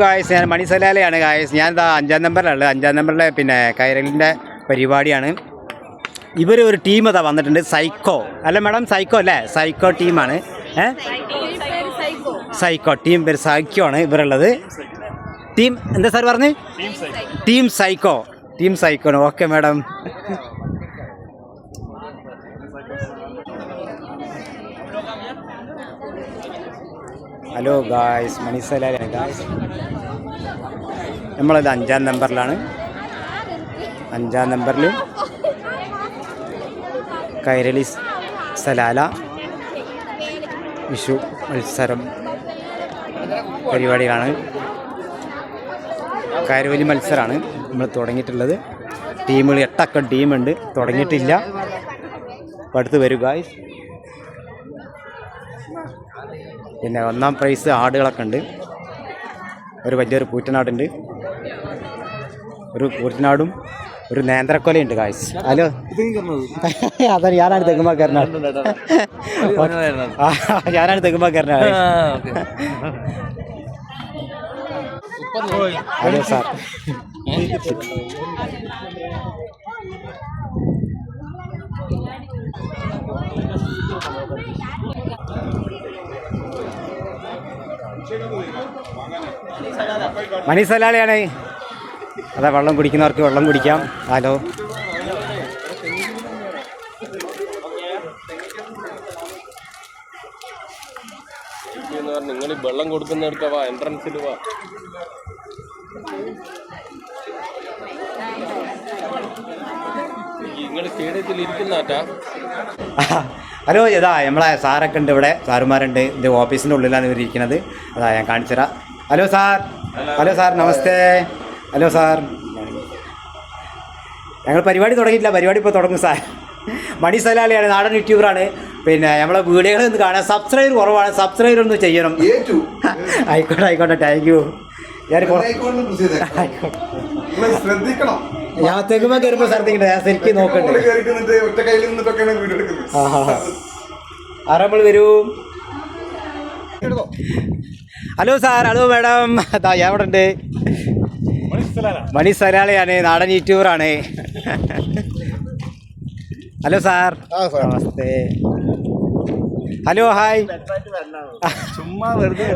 Guys, ഞാൻ മണിസലാലയാണ് guys. ഞാനിതാ 5-ാം നമ്പറിലുള്ളത്. 5-ാം നമ്പറിലെ പിന്നെ കൈരളിൻ്റെ പരിപാടിയാണ്. ഇവർ ഒരു ടീം അതാ വന്നിട്ടുണ്ട്, സൈക്കോ അല്ല മാഡം, സൈക്കോ അല്ലേ? സൈക്കോ ടീമാണ്. സൈക്കോ ടീം പേര് സൈക്കോ ആണ് ഇവരുള്ളത്. ടീം എന്താ സാർ പറഞ്ഞ്? Team psycho. ടീം സൈക്കോ ആണ്. Okay madam. ഹലോ ഗായ്സ്, മണിസലാലയാണ് ഗായ്സ്. നമ്മളത് 5-ാം നമ്പറിലാണ്. 5-ാം നമ്പറിൽ കൈരളി സലാല വിഷു മത്സരം പരിപാടികളാണ്. കൈരവലി മത്സരമാണ് നമ്മൾ തുടങ്ങിയിട്ടുള്ളത്. ടീമുകൾ 8 ടീമുണ്ട്, തുടങ്ങിയിട്ടില്ല. അപ്പോൾ അടുത്ത് വരും ഗായ്സ്. പിന്നെ 1-ാം പ്രൈസ് ആടുകളൊക്കെ ഉണ്ട്. ഒരു വലിയൊരു കൂറ്റനാടുണ്ട്, ഒരു കൂറ്റനാടും ഒരു നേന്ത്രക്കൊലയുണ്ട് ഗായ്സ്. ഹലോ, അതാണ് ഞാനാണ് തെങ്ങുമാക്കാരനാണ്. ഞാനാണ് തെങ്ങുമാക്കാരനാണ്. Hello sir. മണിസലാലയാണ്. അതാ വെള്ളം കുടിക്കുന്നവർക്ക് വെള്ളം കുടിക്കാം. ഹലോ, നിങ്ങൾ വെള്ളം കൊടുക്കുന്നിടത്ത് വാ, എൻട്രൻസിൽ വാ. നിങ്ങൾ സ്റ്റേഡിയത്തിൽ ഇരിക്കുന്നാറ്റാ. ഹലോ, ഇതാ നമ്മളെ സാറൊക്കെ ഉണ്ട് ഇവിടെ, സാറുമാരുണ്ട്. ഇത് ഓഫീസിൻ്റെ ഉള്ളിലാണ് ഇവർ ഇരിക്കുന്നത്. അതാ ഞാൻ കാണിച്ചു തരാം. Hello sir. ഹലോ സാർ, നമസ്തേ. Hello sir. ഞങ്ങൾ പരിപാടി തുടങ്ങിയിട്ടില്ല, പരിപാടി ഇപ്പോൾ തുടങ്ങും സാർ. മണിസലാലയാണ്, നാടൻ യൂട്യൂബറാണ്. പിന്നെ നമ്മളെ വീഡിയോകളൊന്ന് കാണാൻ സബ്സ്ക്രൈബർ കുറവാണ്, സബ്സ്ക്രൈബർ ഒന്ന് ചെയ്യണം. ആയിക്കോട്ടെ ആയിക്കോട്ടെ, താങ്ക് യു. ഞാൻ തെങ്ങുമ്പോൾ കയറുമ്പോൾ ശ്രദ്ധിക്കട്ടെ, ഞാൻ ശരിക്കും നോക്കണ്ടേ. ആരമ്മൾ വരൂ. Hello sir. Hello madam. അതാ ഞാൻ ഇവിടെ ഉണ്ട്. മണിസലാലയാണ്, നാടൻ യൂട്യൂബറാണ്. Hello sir. നമസ്തേ. Hello, hi. ചുമ്മാ വെറുതെ